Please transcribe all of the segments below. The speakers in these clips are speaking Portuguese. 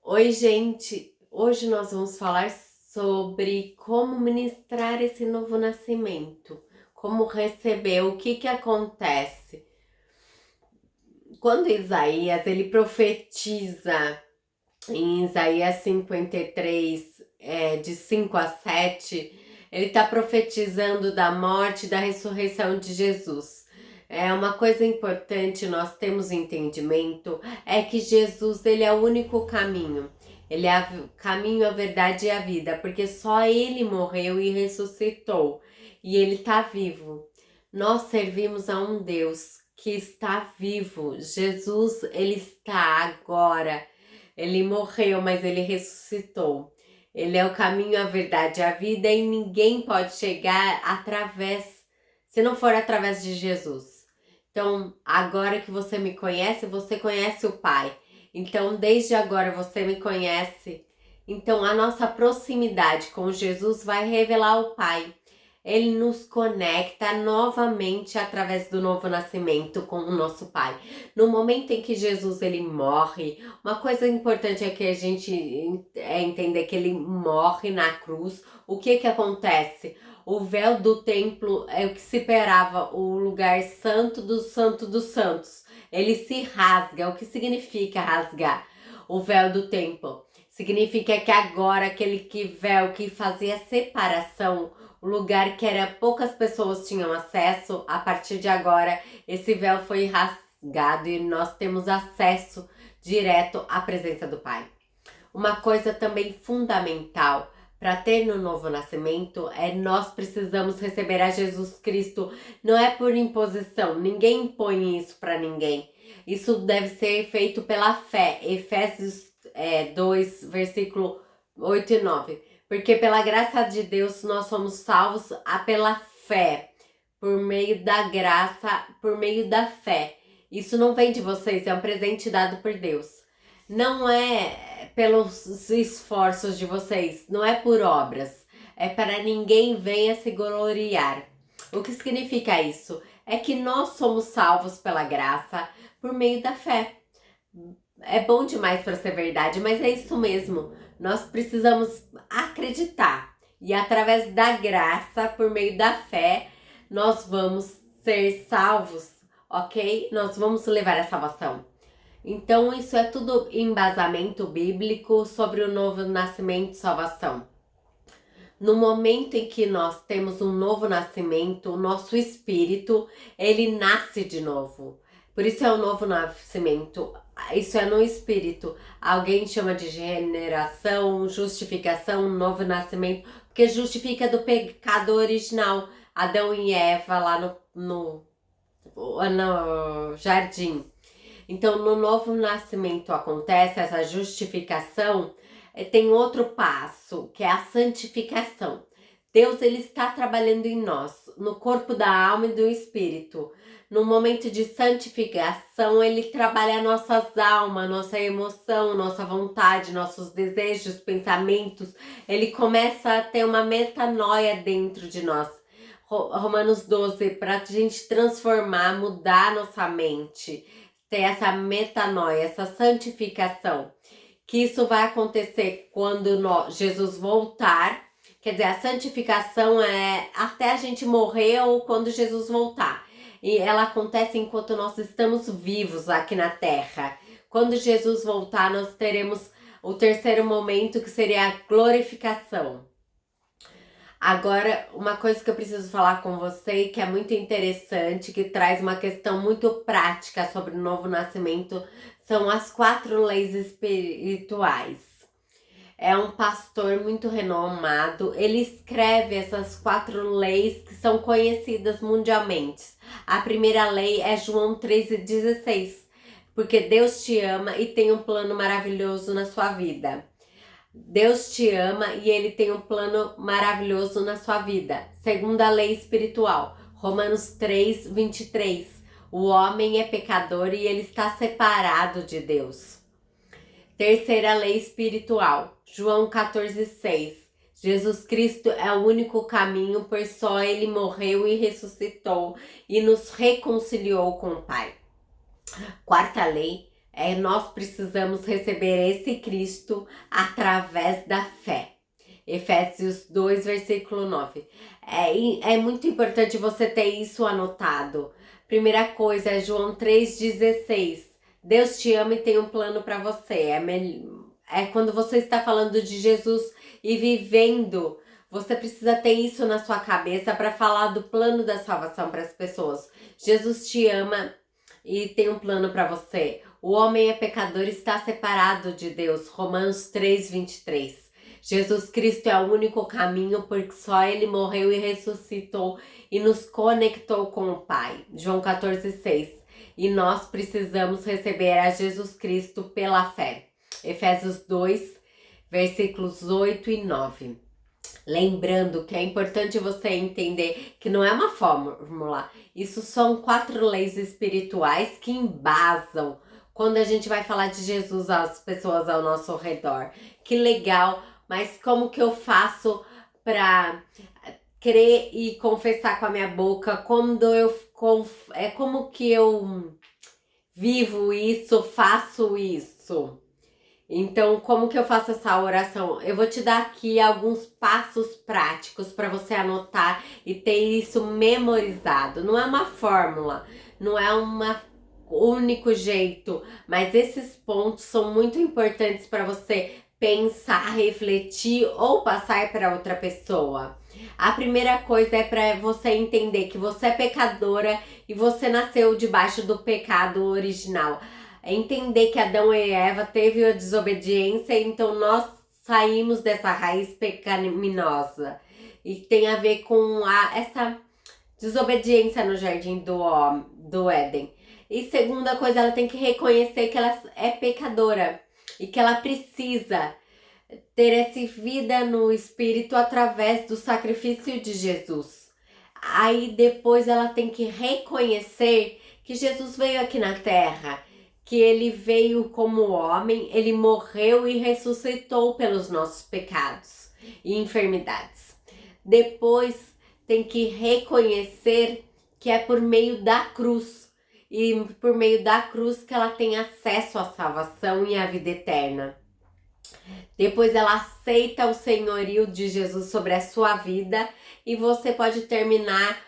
Oi, gente! Hoje nós vamos falar sobre como ministrar esse novo nascimento, como receber, o que acontece. Quando Isaías, ele profetiza em Isaías 53, de 5 a 7, ele está profetizando da morte e da ressurreição de Jesus. É uma coisa importante, nós temos entendimento, é que Jesus, ele é o único caminho. Ele é o caminho, a verdade e a vida, porque só ele morreu e ressuscitou, e ele está vivo. Nós servimos a um Deus que está vivo. Jesus, ele está agora. Ele morreu, mas ele ressuscitou. Ele é o caminho, a verdade, a vida, e ninguém pode chegar se não for através de Jesus. Então, agora que você me conhece, você conhece o Pai. Então, desde agora você me conhece. Então, a nossa proximidade com Jesus vai revelar o Pai. Ele nos conecta novamente através do novo nascimento com o nosso Pai. No momento em que Jesus ele morre, uma coisa importante é que a gente entender que ele morre na cruz. O que acontece? O véu do templo é o que separava o lugar santo dos santos. Ele se rasga. O que significa rasgar? O véu do templo significa que agora aquele véu que fazia separação, o lugar que era poucas pessoas tinham acesso, a partir de agora esse véu foi rasgado e nós temos acesso direto à presença do Pai. Uma coisa também fundamental para ter no novo nascimento é nós precisamos receber a Jesus Cristo. Não é por imposição, ninguém impõe isso para ninguém. Isso deve ser feito pela fé. Efésios 2, versículo 8 e 9. Porque pela graça de Deus nós somos salvos pela fé, por meio da graça, por meio da fé. Isso não vem de vocês, é um presente dado por Deus. Não é pelos esforços de vocês, não é por obras, é para ninguém venha se gloriar. O que significa isso? É que nós somos salvos pela graça por meio da fé. É bom demais para ser verdade, mas é isso mesmo. Nós precisamos acreditar e através da graça, por meio da fé, nós vamos ser salvos, ok? Nós vamos levar a salvação. Então, isso é tudo embasamento bíblico sobre o novo nascimento e salvação. No momento em que nós temos um novo nascimento, o nosso espírito, ele nasce de novo. Por isso é o novo nascimento. Isso é no espírito. Alguém chama de regeneração, justificação, novo nascimento, porque justifica do pecado original. Adão e Eva lá no jardim. Então, no novo nascimento acontece essa justificação, tem outro passo, que é a santificação. Deus ele está trabalhando em nós, no corpo da alma e do espírito. No momento de santificação, ele trabalha nossas almas, nossa emoção, nossa vontade, nossos desejos, pensamentos. Ele começa a ter uma metanoia dentro de nós. Romanos 12, para a gente transformar, mudar nossa mente, ter essa metanoia, essa santificação, que isso vai acontecer quando Jesus voltar. Quer dizer, a santificação é até a gente morrer ou quando Jesus voltar. E ela acontece enquanto nós estamos vivos aqui na Terra. Quando Jesus voltar, nós teremos o terceiro momento, que seria a glorificação. Agora, uma coisa que eu preciso falar com você, que é muito interessante, que traz uma questão muito prática sobre o novo nascimento, são as 4 leis espirituais. É um pastor muito renomado, ele escreve essas 4 leis que são conhecidas mundialmente. A primeira lei é João 3,16, porque Deus te ama e tem um plano maravilhoso na sua vida. Deus te ama e ele tem um plano maravilhoso na sua vida. Segunda lei espiritual, Romanos 3, 23. O homem é pecador e ele está separado de Deus. Terceira lei espiritual, João 14, 6. Jesus Cristo é o único caminho, pois só ele morreu e ressuscitou e nos reconciliou com o Pai. Quarta lei Nós precisamos receber esse Cristo através da fé. Efésios 2, versículo 9. É muito importante você ter isso anotado. Primeira coisa é João 3,16. Deus te ama e tem um plano para você. É quando você está falando de Jesus e vivendo, você precisa ter isso na sua cabeça para falar do plano da salvação para as pessoas. Jesus te ama e tem um plano para você. O homem é pecador e está separado de Deus. Romanos 3:23. Jesus Cristo é o único caminho, porque só Ele morreu e ressuscitou e nos conectou com o Pai. João 14:6. E nós precisamos receber a Jesus Cristo pela fé. Efésios 2, versículos 8 e 9. Lembrando que é importante você entender que não é uma fórmula. Isso são 4 leis espirituais que embasam quando a gente vai falar de Jesus às pessoas ao nosso redor. Que legal, mas como que eu faço para crer e confessar com a minha boca? Como que eu vivo isso, faço isso? Então, como que eu faço essa oração? Eu vou te dar aqui alguns passos práticos para você anotar e ter isso memorizado. Não é uma fórmula, não é um único jeito, mas esses pontos são muito importantes para você pensar, refletir ou passar para outra pessoa. A primeira coisa é para você entender que você é pecadora e você nasceu debaixo do pecado original. Entender que Adão e Eva teve a desobediência, então nós saímos dessa raiz pecaminosa. E tem a ver com essa desobediência no jardim do Éden. E segunda coisa, ela tem que reconhecer que ela é pecadora e que ela precisa ter essa vida no Espírito através do sacrifício de Jesus. Aí depois ela tem que reconhecer que Jesus veio aqui na Terra, que ele veio como homem, ele morreu e ressuscitou pelos nossos pecados e enfermidades. Depois tem que reconhecer que é por meio da cruz, e por meio da cruz que ela tem acesso à salvação e à vida eterna. Depois ela aceita o senhorio de Jesus sobre a sua vida e você pode terminar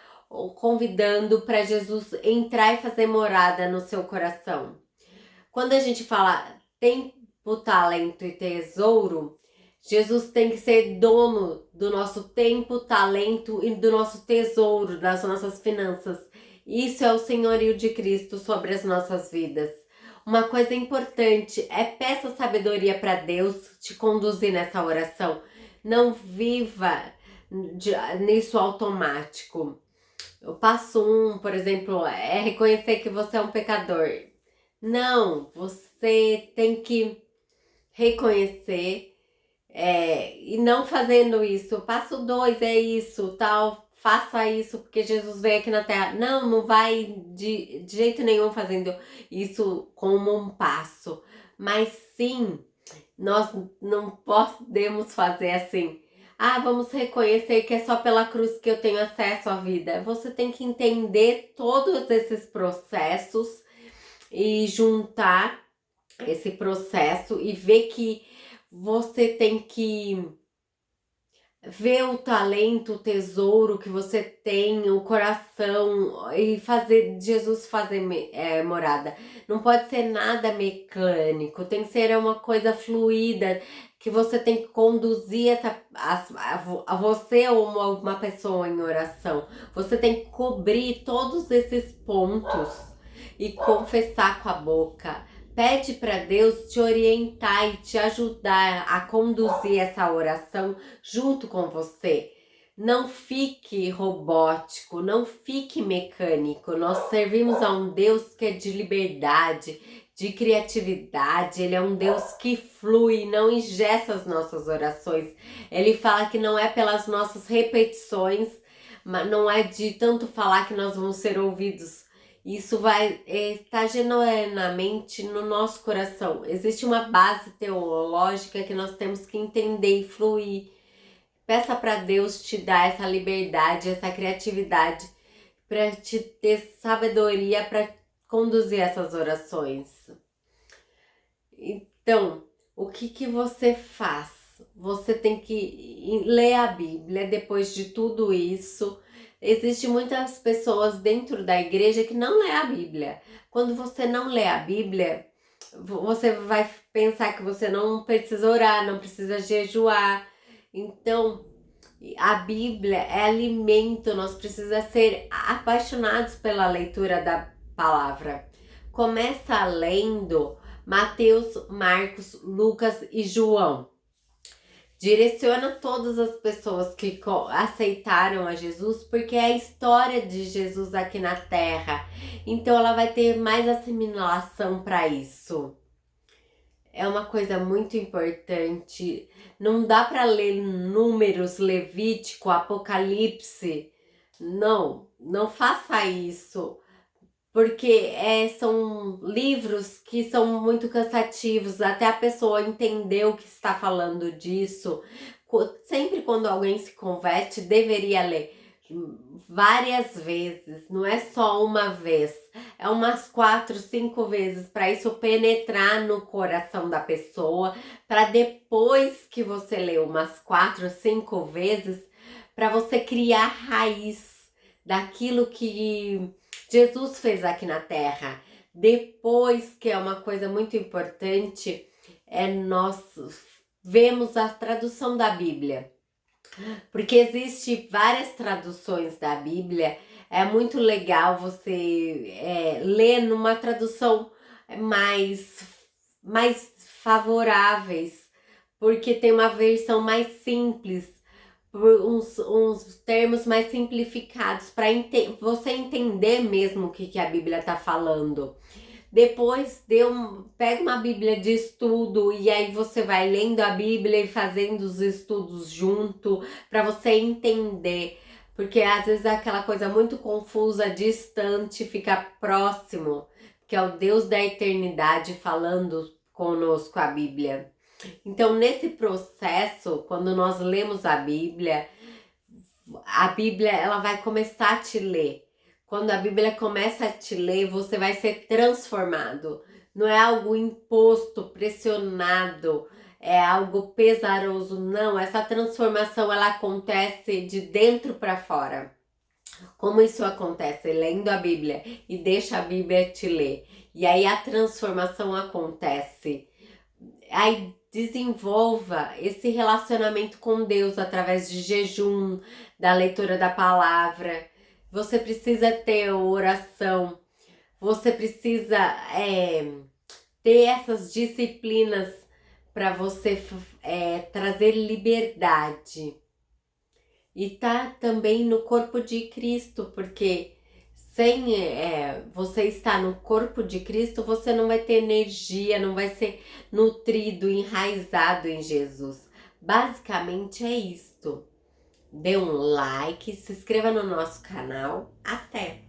convidando para Jesus entrar e fazer morada no seu coração. Quando a gente fala tempo, talento e tesouro, Jesus tem que ser dono do nosso tempo, talento e do nosso tesouro, das nossas finanças. Isso é o senhorio de Cristo sobre as nossas vidas. Uma coisa importante é peça sabedoria para Deus te conduzir nessa oração. Não viva nisso automático. O passo 1, por exemplo, é reconhecer que você é um pecador. Não, você tem que reconhecer e não fazendo isso. Passo 2 é isso, tal. Faça isso porque Jesus veio aqui na Terra. Não, não vai de jeito nenhum fazendo isso como um passo. Mas sim, nós não podemos fazer assim. Vamos reconhecer que é só pela cruz que eu tenho acesso à vida. Você tem que entender todos esses processos e juntar esse processo e ver que você tem que ver o talento, o tesouro que você tem, o coração e fazer Jesus fazer morada. Não pode ser nada mecânico, tem que ser uma coisa fluida, que você tem que conduzir a você ou uma pessoa em oração. Você tem que cobrir todos esses pontos e confessar com a boca. Pede para Deus te orientar e te ajudar a conduzir essa oração junto com você. Não fique robótico, não fique mecânico. Nós servimos a um Deus que é de liberdade, de criatividade. Ele é um Deus que flui, não engessa as nossas orações. Ele fala que não é pelas nossas repetições, mas não é de tanto falar que nós vamos ser ouvidos. Isso vai estar genuinamente no nosso coração. Existe uma base teológica que nós temos que entender e fluir. Peça para Deus te dar essa liberdade, essa criatividade, para te ter sabedoria para conduzir essas orações. Então, o que que você faz? Você tem que ler a Bíblia depois de tudo isso. Existem muitas pessoas dentro da igreja que não lê a Bíblia. Quando você não lê a Bíblia, você vai pensar que você não precisa orar, não precisa jejuar. Então, a Bíblia é alimento, nós precisamos ser apaixonados pela leitura da palavra. Começa lendo Mateus, Marcos, Lucas e João. Direciona todas as pessoas que aceitaram a Jesus, porque é a história de Jesus aqui na Terra. Então ela vai ter mais assimilação para isso. É uma coisa muito importante. Não dá para ler Números, Levítico, Apocalipse. Não faça isso. Porque são livros que são muito cansativos, até a pessoa entender o que está falando disso. Sempre quando alguém se converte, deveria ler várias vezes, não é só uma vez, é umas 4, 5 vezes, para isso penetrar no coração da pessoa, para depois que você lê umas 4, 5 vezes, para você criar raiz daquilo que Jesus fez aqui na Terra. Depois, que é uma coisa muito importante, nós vemos a tradução da Bíblia. Porque existe várias traduções da Bíblia. É muito legal você ler numa tradução mais favoráveis, porque tem uma versão mais simples, uns termos mais simplificados, para você entender mesmo o que a Bíblia está falando. Depois pega uma Bíblia de estudo e aí você vai lendo a Bíblia e fazendo os estudos junto para você entender. Porque às vezes é aquela coisa muito confusa, distante, fica próximo, que é o Deus da eternidade falando conosco a Bíblia. Então, nesse processo, quando nós lemos a Bíblia ela vai começar a te ler. Quando a Bíblia começa a te ler, você vai ser transformado. Não é algo imposto, pressionado, é algo pesaroso. Não, essa transformação ela acontece de dentro para fora. Como isso acontece? Lendo a Bíblia e deixa a Bíblia te ler. E aí a transformação acontece. Aí desenvolva esse relacionamento com Deus através de jejum, da leitura da palavra. Você precisa ter oração, você precisa ter essas disciplinas para você trazer liberdade. E tá também no corpo de Cristo, porque sem você estar no corpo de Cristo, você não vai ter energia, não vai ser nutrido, enraizado em Jesus. Basicamente é isto. Dê um like, se inscreva no nosso canal. Até!